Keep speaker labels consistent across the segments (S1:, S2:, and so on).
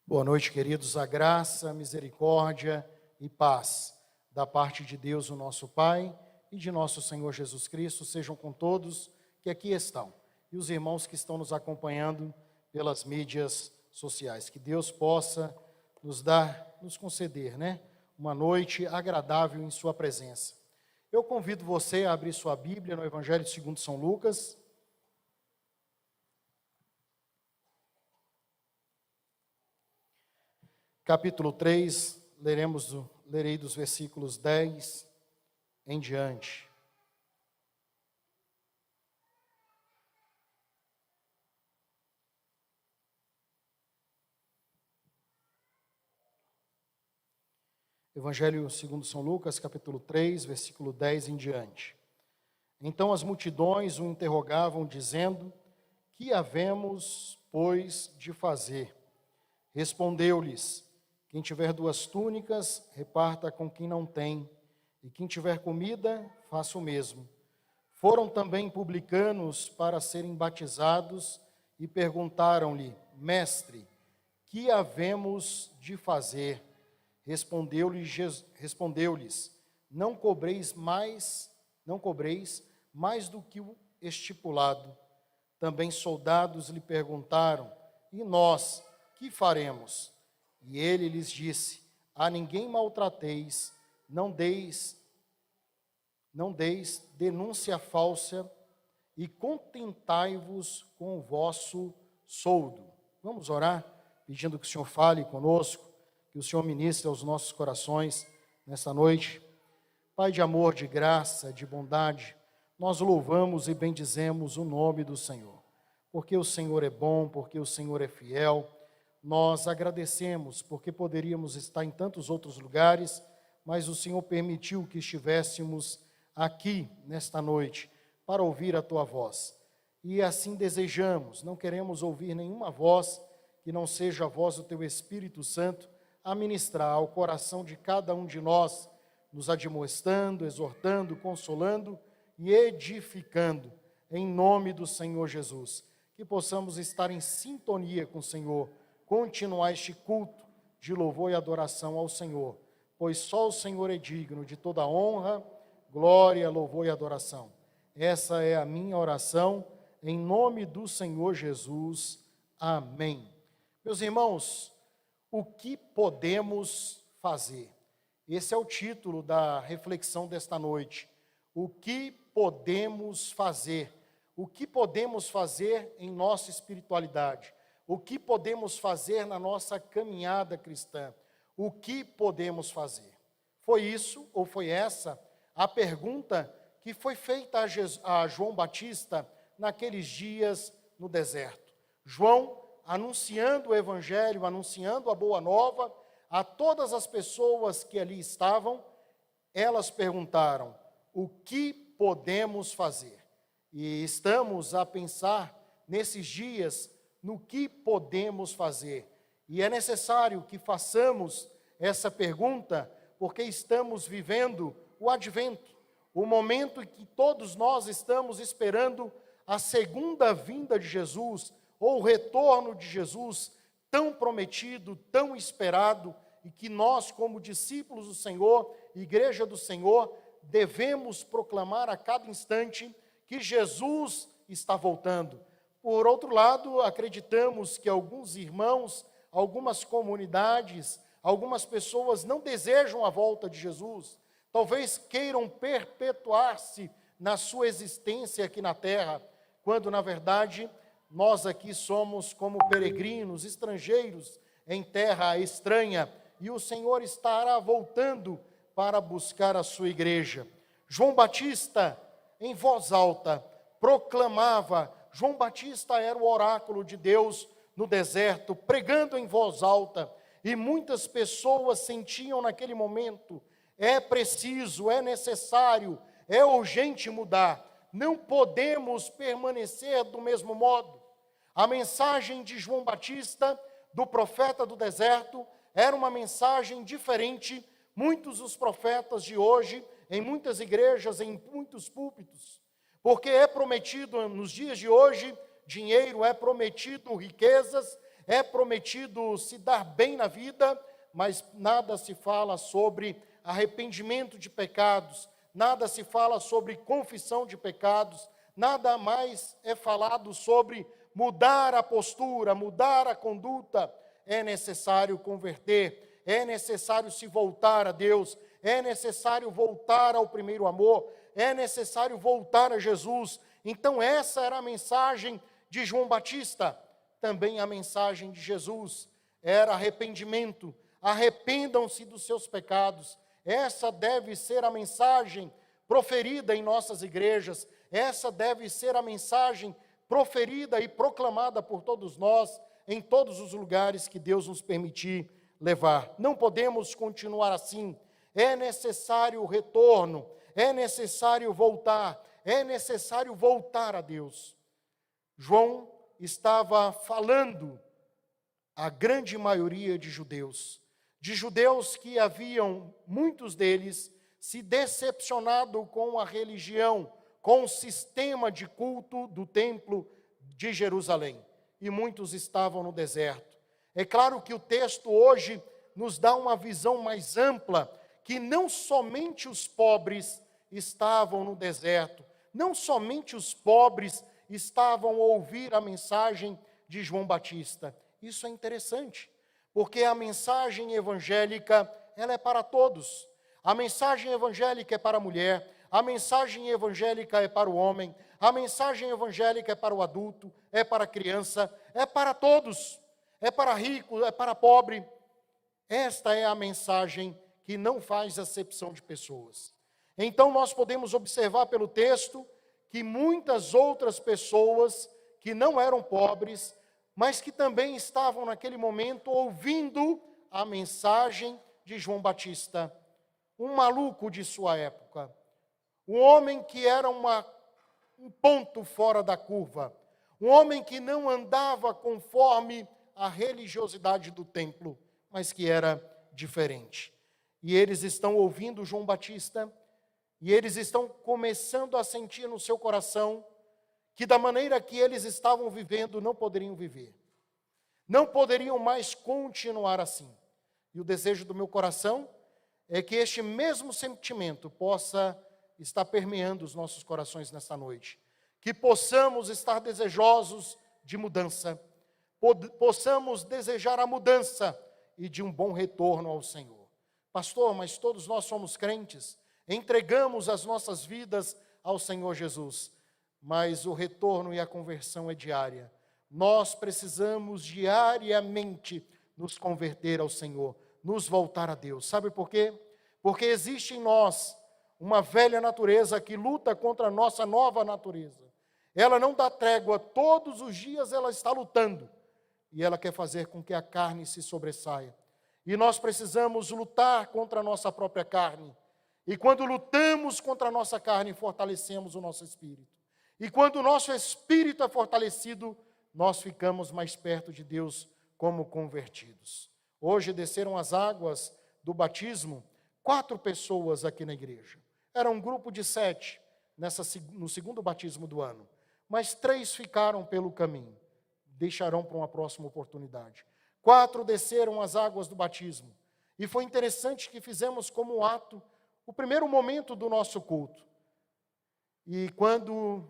S1: Boa noite, queridos. A graça, misericórdia e paz da parte de Deus, o nosso Pai, e de nosso Senhor Jesus Cristo sejam com todos que aqui estão e os irmãos que estão nos acompanhando pelas mídias sociais. Que Deus possa nos conceder, uma noite agradável em sua presença. Eu convido você a abrir sua Bíblia no Evangelho segundo São Lucas, capítulo 3, lerei dos versículos 10 em diante. Evangelho segundo São Lucas, capítulo 3, versículo 10 em diante. Então as multidões o interrogavam, dizendo: que havemos, pois, de fazer? Respondeu-lhes: quem tiver 2 túnicas, reparta com quem não tem, e quem tiver comida, faça o mesmo. Foram também publicanos para serem batizados e perguntaram-lhe: Mestre, que havemos de fazer? Respondeu-lhes: não cobreis mais do que o estipulado. Também soldados lhe perguntaram: e nós, que faremos? E ele lhes disse: a ninguém maltrateis, não deis denúncia falsa, e contentai-vos com o vosso soldo. Vamos orar, pedindo que o Senhor fale conosco, que o Senhor ministre aos nossos corações nessa noite. Pai de amor, de graça, de bondade, nós louvamos e bendizemos o nome do Senhor, porque o Senhor é bom, porque o Senhor é fiel. Nós agradecemos porque poderíamos estar em tantos outros lugares, mas o Senhor permitiu que estivéssemos aqui nesta noite para ouvir a Tua voz. E assim desejamos, não queremos ouvir nenhuma voz que não seja a voz do Teu Espírito Santo a ministrar ao coração de cada um de nós, nos admoestando, exortando, consolando e edificando, em nome do Senhor Jesus. Que possamos estar em sintonia com o Senhor, continuar este culto de louvor e adoração ao Senhor, pois só o Senhor é digno de toda honra, glória, louvor e adoração. Essa é a minha oração, em nome do Senhor Jesus. Amém. Meus irmãos, o que podemos fazer? Esse é o título da reflexão desta noite. O que podemos fazer? O que podemos fazer em nossa espiritualidade? O que podemos fazer na nossa caminhada cristã? O que podemos fazer? Foi isso, ou foi essa, a pergunta que foi feita a João Batista naqueles dias no deserto. João, anunciando o Evangelho, anunciando a Boa Nova, a todas as pessoas que ali estavam, elas perguntaram: o que podemos fazer? E estamos a pensar nesses dias no que podemos fazer. E é necessário que façamos essa pergunta, porque estamos vivendo o advento, o momento em que todos nós estamos esperando a segunda vinda de Jesus, ou o retorno de Jesus, tão prometido, tão esperado, e que nós, como discípulos do Senhor, Igreja do Senhor, devemos proclamar a cada instante que Jesus está voltando. Por outro lado, acreditamos que alguns irmãos, algumas comunidades, algumas pessoas não desejam a volta de Jesus, talvez queiram perpetuar-se na sua existência aqui na terra, quando na verdade nós aqui somos como peregrinos, estrangeiros em terra estranha, e o Senhor estará voltando para buscar a sua igreja. João Batista, em voz alta, proclamava. João Batista era o oráculo de Deus no deserto, pregando em voz alta, e muitas pessoas sentiam naquele momento: é preciso, é necessário, é urgente mudar, não podemos permanecer do mesmo modo. A mensagem de João Batista, do profeta do deserto, era uma mensagem diferente. Muitos dos profetas de hoje, em muitas igrejas, em muitos púlpitos, porque é prometido nos dias de hoje dinheiro, é prometido riquezas, é prometido se dar bem na vida, mas nada se fala sobre arrependimento de pecados, nada se fala sobre confissão de pecados, nada mais é falado sobre mudar a postura, mudar a conduta. É necessário converter, é necessário se voltar a Deus, é necessário voltar ao primeiro amor, é necessário voltar a Jesus. Então essa era a mensagem de João Batista. Também a mensagem de Jesus era arrependimento. Arrependam-se dos seus pecados. Essa deve ser a mensagem proferida em nossas igrejas. Essa deve ser a mensagem proferida e proclamada por todos nós, em todos os lugares que Deus nos permitir levar. Não podemos continuar assim. É necessário o retorno, é necessário voltar, é necessário voltar a Deus. João estava falando à grande maioria de judeus que haviam, muitos deles, se decepcionado com a religião, com o sistema de culto do templo de Jerusalém. E muitos estavam no deserto. É claro que o texto hoje nos dá uma visão mais ampla, que não somente os pobres estavam no deserto, não somente os pobres estavam a ouvir a mensagem de João Batista. Isso é interessante, porque a mensagem evangélica, ela é para todos. A mensagem evangélica é para a mulher, a mensagem evangélica é para o homem, a mensagem evangélica é para o adulto, é para a criança, é para todos, é para rico, é para pobre. Esta é a mensagem que não faz acepção de pessoas. Então nós podemos observar pelo texto que muitas outras pessoas que não eram pobres, mas que também estavam naquele momento ouvindo a mensagem de João Batista, um maluco de sua época, um homem que era um ponto fora da curva, um homem que não andava conforme a religiosidade do templo, mas que era diferente. E eles estão ouvindo João Batista, e eles estão começando a sentir no seu coração que da maneira que eles estavam vivendo, não poderiam viver. Não poderiam mais continuar assim. E o desejo do meu coração é que este mesmo sentimento possa estar permeando os nossos corações nesta noite. Que possamos estar desejosos de mudança, possamos desejar a mudança e de um bom retorno ao Senhor. Pastor, mas todos nós somos crentes, entregamos as nossas vidas ao Senhor Jesus, mas o retorno e a conversão é diária. Nós precisamos diariamente nos converter ao Senhor, nos voltar a Deus. Sabe por quê? Porque existe em nós uma velha natureza que luta contra a nossa nova natureza. Ela não dá trégua, todos os dias ela está lutando. E ela quer fazer com que a carne se sobressaia. E nós precisamos lutar contra a nossa própria carne. E quando lutamos contra a nossa carne, fortalecemos o nosso espírito. E quando o nosso espírito é fortalecido, nós ficamos mais perto de Deus como convertidos. Hoje desceram as águas do batismo 4 pessoas aqui na igreja. Era um grupo de 7 no segundo batismo do ano. Mas 3 ficaram pelo caminho. Deixarão para uma próxima oportunidade. 4 desceram as águas do batismo. E foi interessante que fizemos como ato o primeiro momento do nosso culto. E quando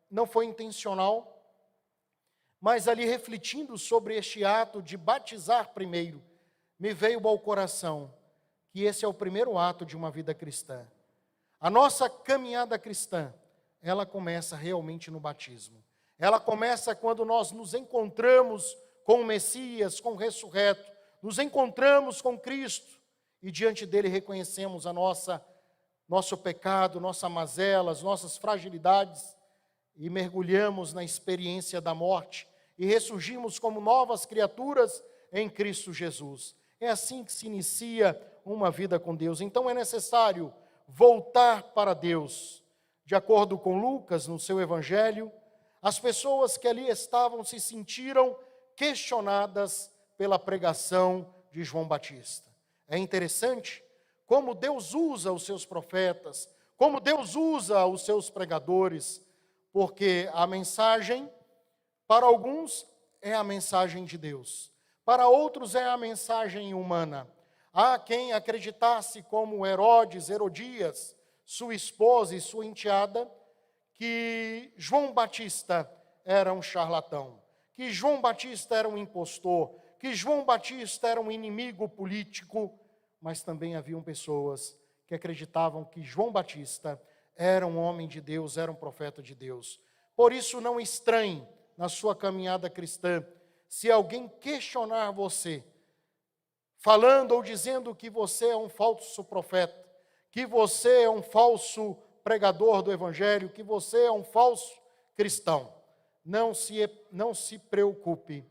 S1: não foi intencional, mas ali refletindo sobre este ato de batizar primeiro, me veio ao coração que esse é o primeiro ato de uma vida cristã. A nossa caminhada cristã, ela começa realmente no batismo. Ela começa quando nós nos encontramos com o Messias, com o ressurreto, nos encontramos com Cristo e diante dele reconhecemos nosso pecado, nossas mazelas, nossas fragilidades e mergulhamos na experiência da morte e ressurgimos como novas criaturas em Cristo Jesus. É assim que se inicia uma vida com Deus. Então é necessário voltar para Deus. De acordo com Lucas, no seu evangelho, as pessoas que ali estavam se sentiram questionadas pela pregação de João Batista. É interessante como Deus usa os seus profetas, como Deus usa os seus pregadores, porque a mensagem, para alguns, é a mensagem de Deus. Para outros é a mensagem humana. Há quem acreditasse, como Herodes, Herodias, sua esposa e sua enteada, que João Batista era um charlatão, que João Batista era um impostor, que João Batista era um inimigo político, mas também haviam pessoas que acreditavam que João Batista era um homem de Deus, era um profeta de Deus. Por isso, não estranhe na sua caminhada cristã se alguém questionar você, falando ou dizendo que você é um falso profeta, que você é um falso pregador do Evangelho, que você é um falso cristão. Não se preocupe.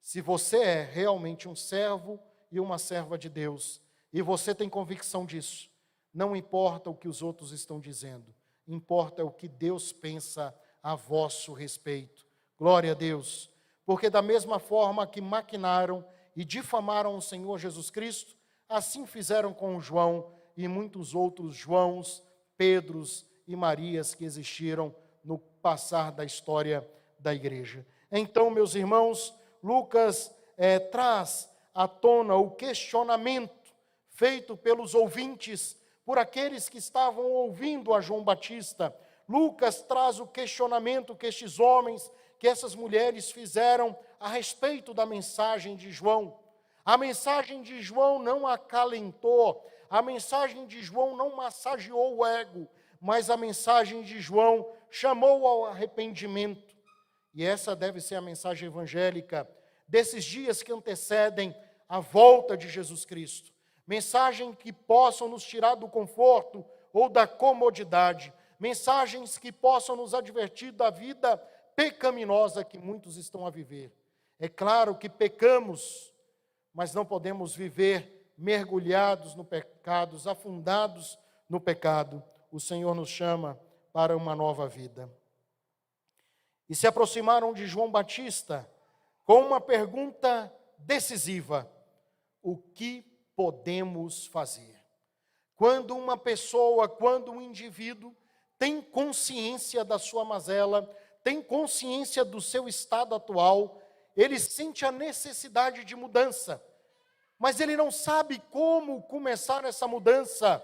S1: Se você é realmente um servo e uma serva de Deus, e você tem convicção disso, não importa o que os outros estão dizendo, importa o que Deus pensa a vosso respeito. Glória a Deus. Porque da mesma forma que maquinaram e difamaram o Senhor Jesus Cristo, assim fizeram com João e muitos outros Joãos, Pedros e Marias que existiram no passar da história da igreja. Então, meus irmãos, Lucas traz à tona o questionamento feito pelos ouvintes, por aqueles que estavam ouvindo a João Batista. Lucas traz o questionamento que estes homens, que essas mulheres fizeram a respeito da mensagem de João. A mensagem de João não acalentou, a mensagem de João não massageou o ego, mas a mensagem de João chamou ao arrependimento. E essa deve ser a mensagem evangélica desses dias que antecedem a volta de Jesus Cristo. Mensagem que possam nos tirar do conforto ou da comodidade. Mensagens que possam nos advertir da vida pecaminosa que muitos estão a viver. É claro que pecamos, mas não podemos viver mergulhados no pecado, afundados no pecado. O Senhor nos chama para uma nova vida. E se aproximaram de João Batista com uma pergunta decisiva: o que podemos fazer? Quando uma pessoa, quando um indivíduo tem consciência da sua mazela, tem consciência do seu estado atual, ele sente a necessidade de mudança, mas ele não sabe como começar essa mudança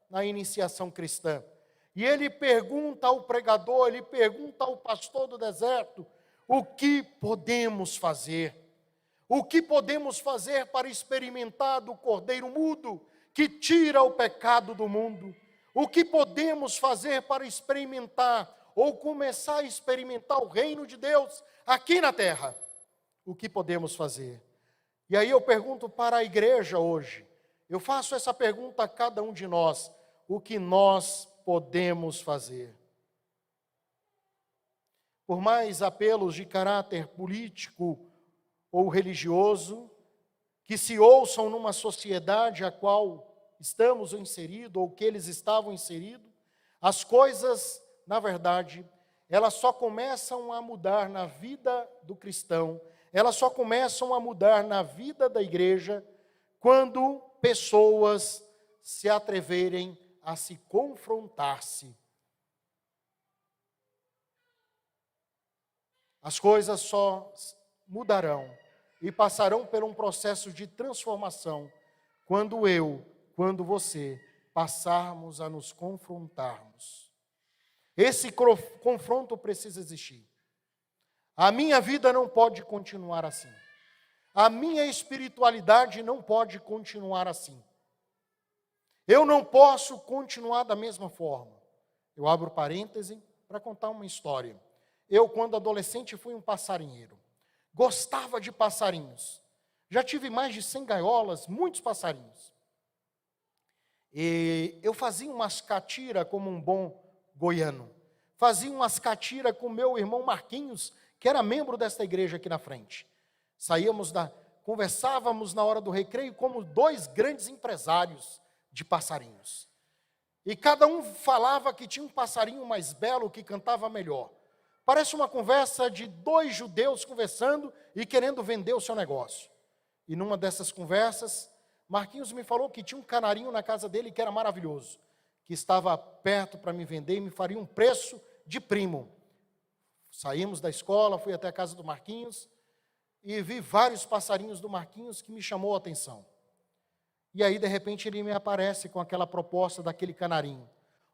S1: na iniciação cristã. E ele pergunta ao pregador, ele pergunta ao pastor do deserto: o que podemos fazer? O que podemos fazer para experimentar do Cordeiro mudo que tira o pecado do mundo? O que podemos fazer para experimentar ou começar a experimentar o reino de Deus aqui na terra? O que podemos fazer? E aí eu pergunto para a igreja hoje, eu faço essa pergunta a cada um de nós: o que nós podemos fazer? Por mais apelos de caráter político ou religioso que se ouçam numa sociedade a qual estamos inseridos ou que eles estavam inseridos, as coisas, na verdade, elas só começam a mudar na vida do cristão, elas só começam a mudar na vida da igreja quando pessoas se atreverem a se confrontar-se. As coisas só mudarão e passarão por um processo de transformação quando você passarmos a nos confrontarmos. Esse confronto precisa existir. A minha vida não pode continuar assim. A minha espiritualidade não pode continuar assim. Eu não posso continuar da mesma forma. Eu abro parêntese para contar uma história. Eu, quando adolescente, fui um passarinheiro. Gostava de passarinhos. Já tive mais de 100 gaiolas, muitos passarinhos. E eu fazia umas catiras como um bom goiano. Fazia umas catiras com meu irmão Marquinhos, que era membro desta igreja aqui na frente. Conversávamos na hora do recreio como dois grandes empresários de passarinhos. E cada um falava que tinha um passarinho mais belo que cantava melhor. Parece uma conversa de dois judeus conversando e querendo vender o seu negócio. E numa dessas conversas, Marquinhos me falou que tinha um canarinho na casa dele que era maravilhoso, que estava perto para me vender e me faria um preço de primo. Saímos da escola, fui até a casa do Marquinhos. e vi vários passarinhos do Marquinhos que me chamou a atenção. E aí, de repente, ele me aparece com aquela proposta daquele canarinho.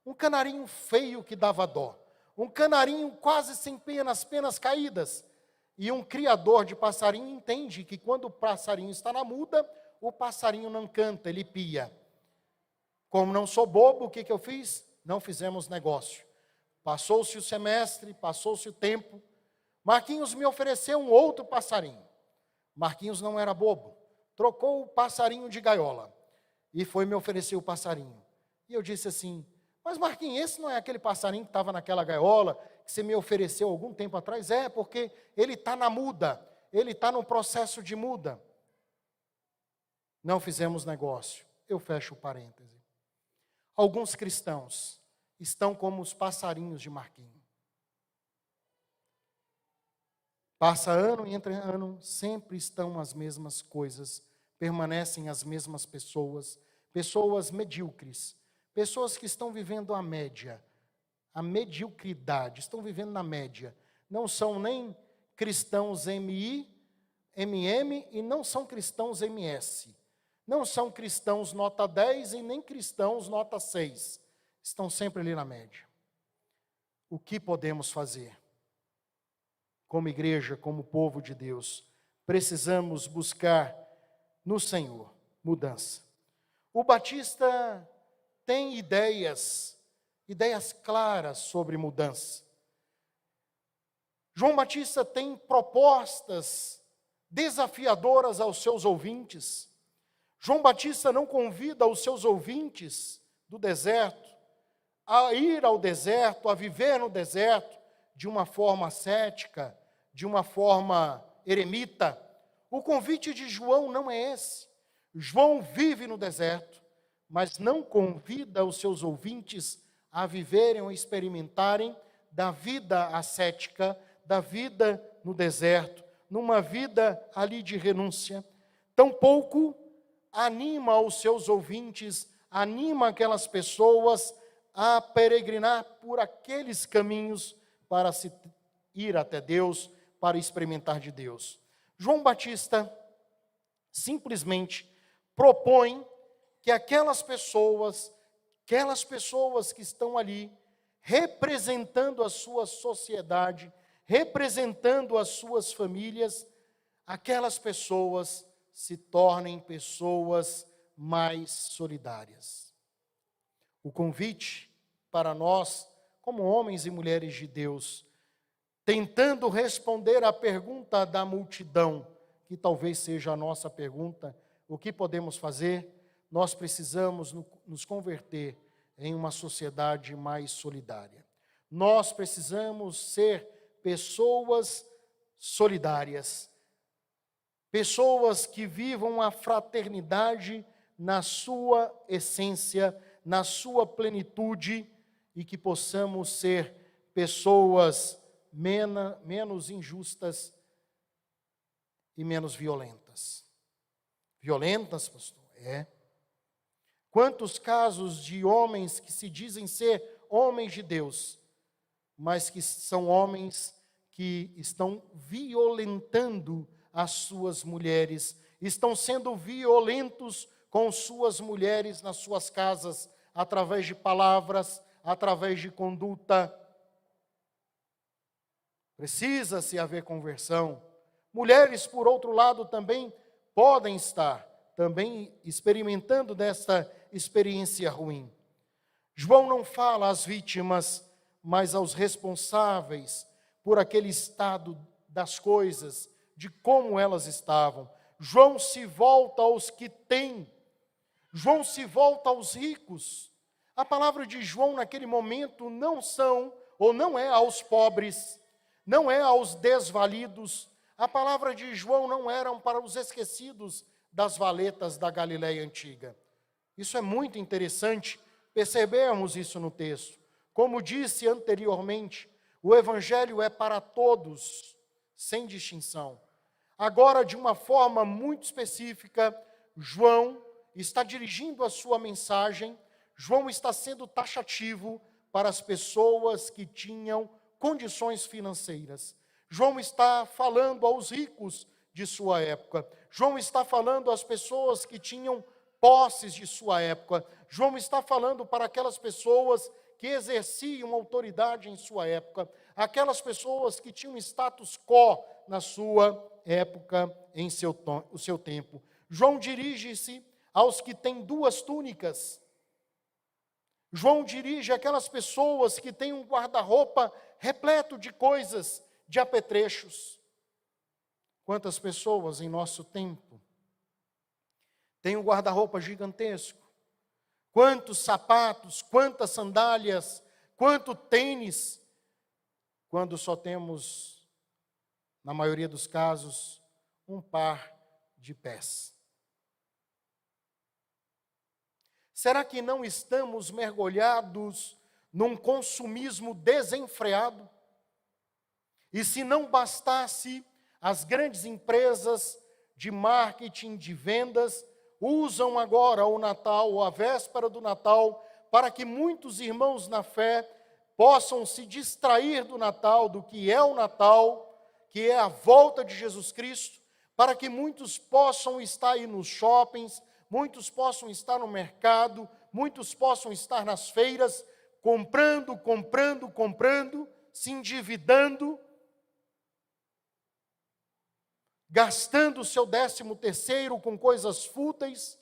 S1: Um canarinho feio que dava dó. Um canarinho quase sem penas caídas. E um criador de passarinho entende que quando o passarinho está na muda, o passarinho não canta, ele pia. Como não sou bobo, o que eu fiz? Não fizemos negócio. Passou-se o semestre, passou-se o tempo. Marquinhos me ofereceu um outro passarinho. Marquinhos não era bobo. Trocou o passarinho de gaiola e foi me oferecer o passarinho. E eu disse assim, mas Marquinhos, esse não é aquele passarinho que estava naquela gaiola, que você me ofereceu algum tempo atrás? É, porque ele está na muda, ele está no processo de muda. Não fizemos negócio. Eu fecho o parêntese. Alguns cristãos estão como os passarinhos de Marquinhos. Passa ano e entra ano, sempre estão as mesmas coisas, permanecem as mesmas pessoas, pessoas medíocres, pessoas que estão vivendo a média, a mediocridade, estão vivendo na média. Não são nem cristãos MM e não são cristãos MS. Não são cristãos nota 10 e nem cristãos nota 6. Estão sempre ali na média. O que podemos fazer? Como igreja, como povo de Deus, precisamos buscar no Senhor mudança. O Batista tem ideias claras sobre mudança. João Batista tem propostas desafiadoras aos seus ouvintes. João Batista não convida os seus ouvintes do deserto a ir ao deserto, a viver no deserto, de uma forma ascética, de uma forma eremita. O convite de João não é esse. João vive no deserto, mas não convida os seus ouvintes a viverem ou experimentarem da vida ascética, da vida no deserto, numa vida ali de renúncia. Tampouco anima os seus ouvintes, anima aquelas pessoas a peregrinar por aqueles caminhos para se ir até Deus, para experimentar de Deus. João Batista simplesmente propõe que aquelas pessoas que estão ali, representando a sua sociedade, representando as suas famílias, aquelas pessoas se tornem pessoas mais solidárias. O convite para nós, como homens e mulheres de Deus, tentando responder à pergunta da multidão, que talvez seja a nossa pergunta, o que podemos fazer? Nós precisamos nos converter em uma sociedade mais solidária. Nós precisamos ser pessoas solidárias, pessoas que vivam a fraternidade na sua essência, na sua plenitude, e que possamos ser pessoas menos injustas e menos violentas. Violentas, pastor? É. Quantos casos de homens que se dizem ser homens de Deus, mas que são homens que estão violentando as suas mulheres, estão sendo violentos com suas mulheres nas suas casas, através de palavras, através de conduta. Precisa-se haver conversão. Mulheres, por outro lado, também podem estar também experimentando desta experiência ruim. João não fala às vítimas, mas aos responsáveis por aquele estado das coisas, de como elas estavam. João se volta aos que têm. João se volta aos ricos. A palavra de João naquele momento não é aos pobres, não é aos desvalidos. A palavra de João não era para os esquecidos das valetas da Galileia antiga. Isso é muito interessante, percebermos isso no texto. Como disse anteriormente, o Evangelho é para todos, sem distinção. Agora, de uma forma muito específica, João está dirigindo a sua mensagem. João está sendo taxativo para as pessoas que tinham condições financeiras. João está falando aos ricos de sua época. João está falando às pessoas que tinham posses de sua época. João está falando para aquelas pessoas que exerciam autoridade em sua época, aquelas pessoas que tinham status quo na sua época, em o seu tempo. João dirige-se aos que têm duas túnicas. João dirige aquelas pessoas que têm um guarda-roupa repleto de coisas, de apetrechos. Quantas pessoas em nosso tempo têm um guarda-roupa gigantesco? Quantos sapatos, quantas sandálias, quanto tênis, quando só temos, na maioria dos casos, um par de pés. Será que não estamos mergulhados num consumismo desenfreado? E se não bastasse, as grandes empresas de marketing, de vendas, usam agora o Natal, ou a véspera do Natal, para que muitos irmãos na fé possam se distrair do Natal, do que é o Natal, que é a volta de Jesus Cristo, para que muitos possam estar aí nos shoppings, muitos possam estar no mercado, muitos possam estar nas feiras, comprando, se endividando, gastando o seu 13º com coisas fúteis.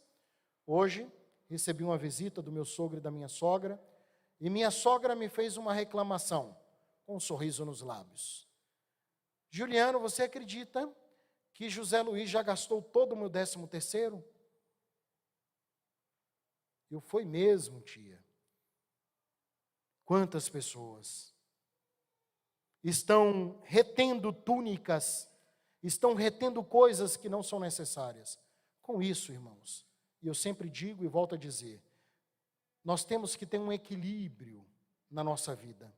S1: Hoje, recebi uma visita do meu sogro e da minha sogra, e minha sogra me fez uma reclamação, com um sorriso nos lábios. Juliano, você acredita que José Luiz já gastou todo o meu 13º? Eu fui mesmo, tia. Quantas pessoas estão retendo túnicas, estão retendo coisas que não são necessárias. Com isso, irmãos, e eu sempre digo e volto a dizer, nós temos que ter um equilíbrio na nossa vida.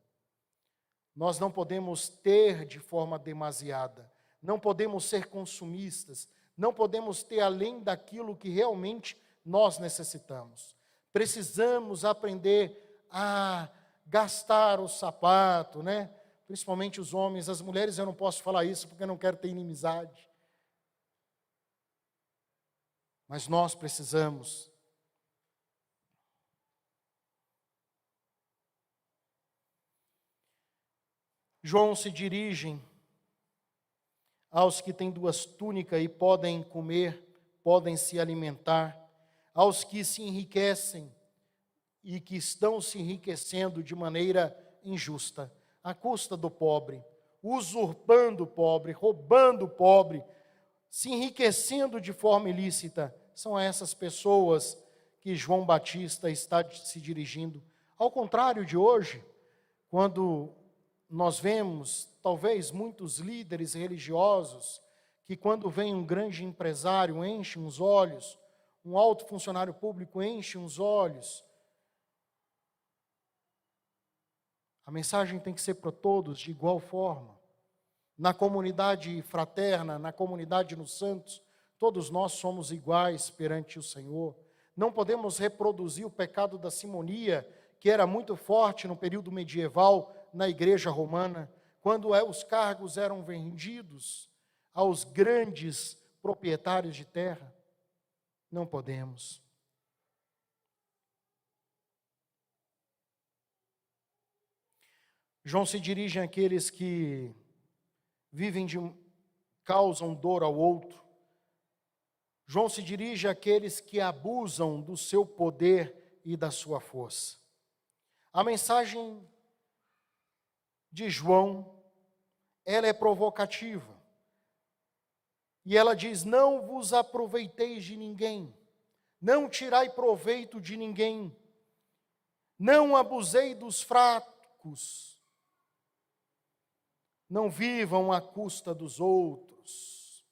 S1: Nós não podemos ter de forma demasiada, não podemos ser consumistas, não podemos ter além daquilo que realmente nós necessitamos. Precisamos aprender a gastar o sapato, né? Principalmente os homens. As mulheres eu não posso falar isso porque eu não quero ter inimizade. Mas nós precisamos. João se dirige aos que têm duas túnicas e podem comer, podem se alimentar, aos que se enriquecem e que estão se enriquecendo de maneira injusta, à custa do pobre, usurpando o pobre, roubando o pobre, se enriquecendo de forma ilícita. São essas pessoas que João Batista está se dirigindo. Ao contrário de hoje, quando nós vemos, talvez, muitos líderes religiosos que, quando vem um grande empresário, enchem os olhos, um alto funcionário público enche os olhos. A mensagem tem que ser para todos de igual forma. Na comunidade fraterna, na comunidade nos santos, todos nós somos iguais perante o Senhor. Não podemos reproduzir o pecado da simonia, que era muito forte no período medieval na igreja romana, quando os cargos eram vendidos aos grandes proprietários de terra. Não podemos. João se dirige àqueles que causam dor ao outro. João se dirige àqueles que abusam do seu poder e da sua força. A mensagem de João, ela é provocativa. E ela diz: não vos aproveiteis de ninguém, não tirai proveito de ninguém, não abusei dos fracos, não vivam à custa dos outros,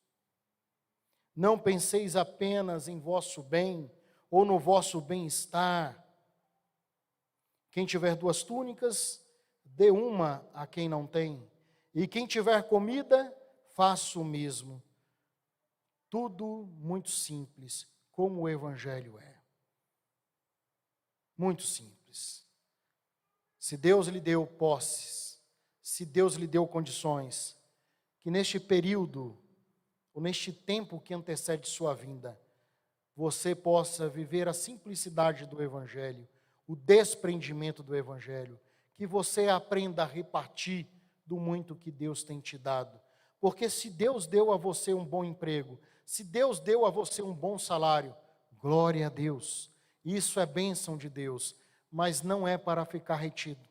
S1: não penseis apenas em vosso bem ou no vosso bem-estar. Quem tiver duas túnicas, dê uma a quem não tem, e quem tiver comida, faça o mesmo. Tudo muito simples, como o Evangelho é. Muito simples. Se Deus lhe deu posses, se Deus lhe deu condições, que neste período ou neste tempo que antecede sua vinda, você possa viver a simplicidade do Evangelho, o desprendimento do Evangelho, que você aprenda a repartir do muito que Deus tem te dado. Porque se Deus deu a você um bom emprego, se Deus deu a você um bom salário, glória a Deus, isso é bênção de Deus, mas não é para ficar retido.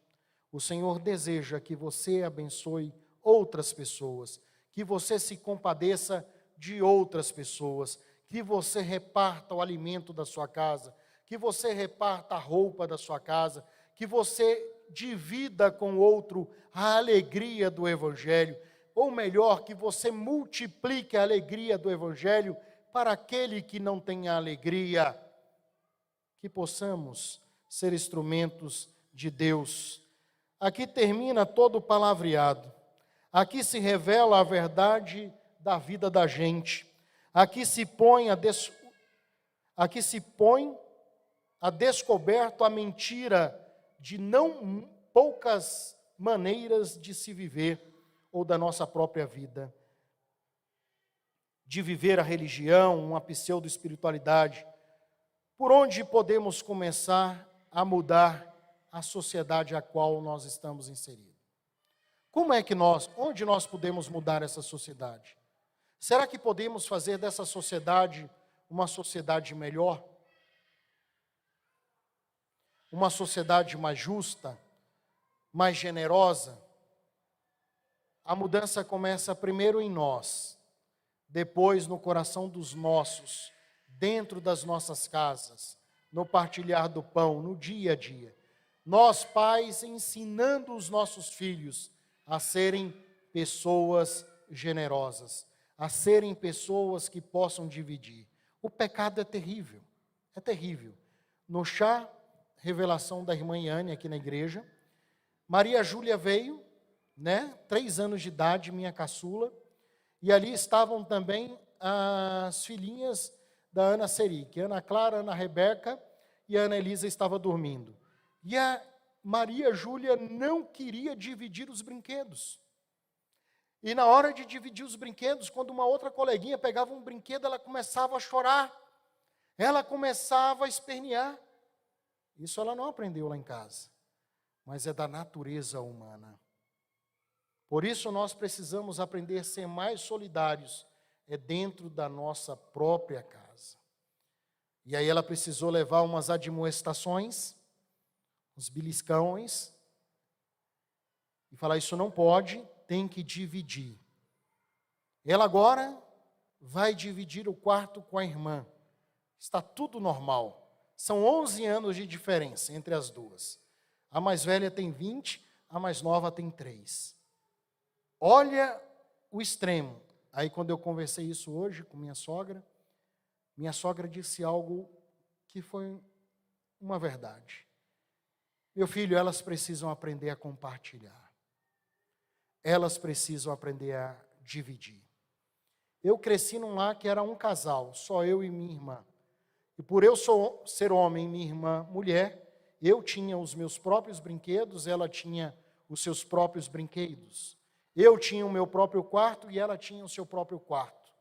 S1: O Senhor deseja que você abençoe outras pessoas, que você se compadeça de outras pessoas, que você reparta o alimento da sua casa, que você reparta a roupa da sua casa, que você divida com o outro a alegria do Evangelho, ou melhor, que você multiplique a alegria do Evangelho para aquele que não tem a alegria, que possamos ser instrumentos de Deus. Aqui termina todo o palavreado, aqui se revela a verdade da vida da gente, aqui se põe a descoberto a mentira de não poucas maneiras de se viver, ou da nossa própria vida, de viver a religião, uma pseudo-espiritualidade. Por onde podemos começar a mudar a sociedade a qual nós estamos inseridos? Onde nós podemos mudar essa sociedade? Será que podemos fazer dessa sociedade uma sociedade melhor? Uma sociedade mais justa, mais generosa? A mudança começa primeiro em nós, depois no coração dos nossos, dentro das nossas casas, no partilhar do pão, no dia a dia. Nós, pais, ensinando os nossos filhos a serem pessoas generosas, a serem pessoas que possam dividir. O pecado é terrível, é terrível. No chá, revelação da irmã Yane aqui na igreja, Maria Júlia veio, 3 anos de idade, minha caçula, e ali estavam também as filhinhas da Ana Serique, Ana Clara, Ana Rebeca e a Ana Elisa estava dormindo. E a Maria Júlia não queria dividir os brinquedos. E na hora de dividir os brinquedos, quando uma outra coleguinha pegava um brinquedo, ela começava a chorar, ela começava a espernear. Isso ela não aprendeu lá em casa, mas é da natureza humana. Por isso nós precisamos aprender a ser mais solidários, dentro da nossa própria casa. E aí ela precisou levar umas admoestações, uns beliscões, e falar, isso não pode, tem que dividir. Ela agora vai dividir o quarto com a irmã. Está tudo normal. São 11 anos de diferença entre as duas. A mais velha tem 20, a mais nova tem 3. Olha o extremo. Aí quando eu conversei isso hoje com minha sogra disse algo que foi uma verdade. Meu filho, elas precisam aprender a compartilhar. Elas precisam aprender a dividir. Eu cresci num lar que era um casal, só eu e minha irmã. E por eu ser homem e minha irmã mulher, eu tinha os meus próprios brinquedos, ela tinha os seus próprios brinquedos. Eu tinha o meu próprio quarto e ela tinha o seu próprio quarto.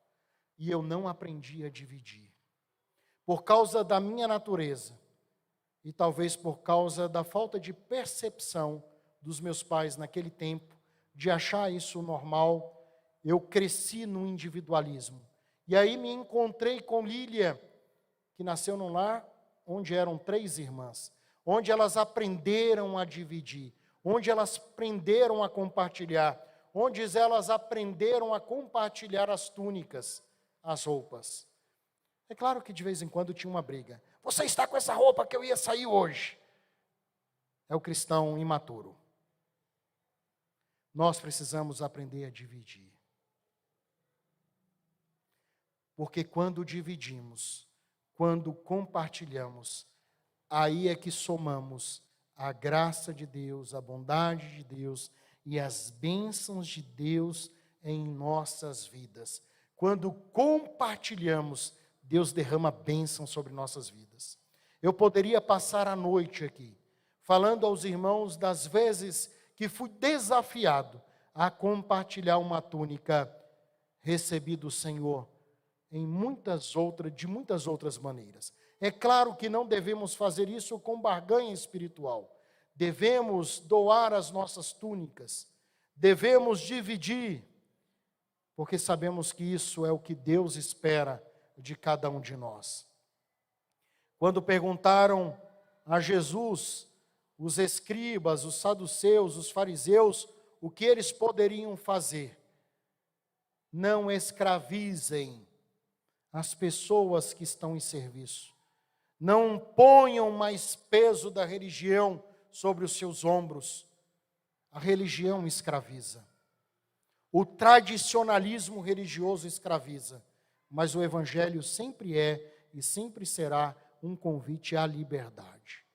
S1: E eu não aprendi a dividir. Por causa da minha natureza, e talvez por causa da falta de percepção dos meus pais naquele tempo, de achar isso normal, eu cresci no individualismo. E aí me encontrei com Lília, que nasceu num lar onde eram 3 irmãs, onde elas aprenderam a dividir, onde elas aprenderam a compartilhar, onde elas aprenderam a compartilhar as túnicas, as roupas. É claro que de vez em quando tinha uma briga. Você está com essa roupa que eu ia sair hoje. É o cristão imaturo. Nós precisamos aprender a dividir. Porque quando dividimos, quando compartilhamos, aí é que somamos a graça de Deus, a bondade de Deus e as bênçãos de Deus em nossas vidas. Quando compartilhamos, Deus derrama bênção sobre nossas vidas. Eu poderia passar a noite aqui, falando aos irmãos das vezes que fui desafiado a compartilhar uma túnica recebi do Senhor de muitas outras maneiras. É claro que não devemos fazer isso com barganha espiritual. Devemos doar as nossas túnicas, devemos dividir, porque sabemos que isso é o que Deus espera de cada um de nós. Quando perguntaram a Jesus, os escribas, os saduceus, os fariseus, o que eles poderiam fazer? Não escravizem as pessoas que estão em serviço. Não ponham mais peso da religião sobre os seus ombros. A religião escraviza. O tradicionalismo religioso escraviza. Mas o Evangelho sempre é e sempre será um convite à liberdade.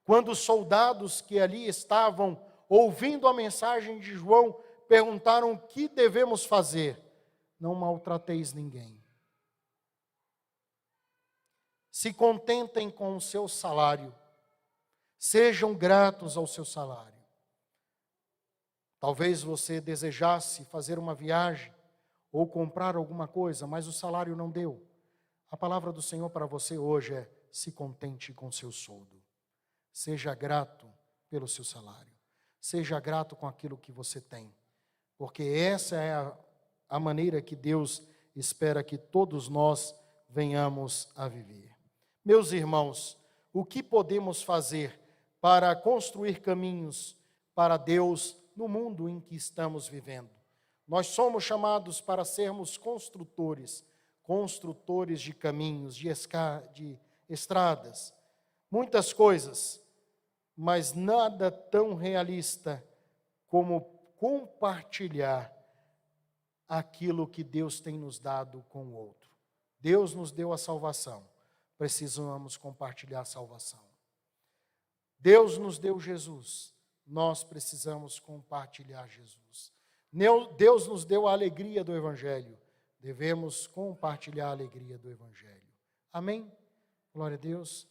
S1: Quando os soldados que ali estavam ouvindo a mensagem de João perguntaram o que devemos fazer, não maltrateis ninguém. Se contentem com o seu salário. Sejam gratos ao seu salário. Talvez você desejasse fazer uma viagem ou comprar alguma coisa, mas o salário não deu. A palavra do Senhor para você hoje é: se contente com o seu soldo. Seja grato pelo seu salário. Seja grato com aquilo que você tem. Porque essa é a maneira que Deus espera que todos nós venhamos a viver. Meus irmãos, o que podemos fazer para construir caminhos para Deus no mundo em que estamos vivendo? Nós somos chamados para sermos construtores de caminhos, de estradas, muitas coisas, mas nada tão realista como compartilhar aquilo que Deus tem nos dado com o outro. Deus nos deu a salvação, precisamos compartilhar a salvação. Deus nos deu Jesus, nós precisamos compartilhar Jesus. Deus nos deu a alegria do Evangelho, devemos compartilhar a alegria do Evangelho. Amém? Glória a Deus.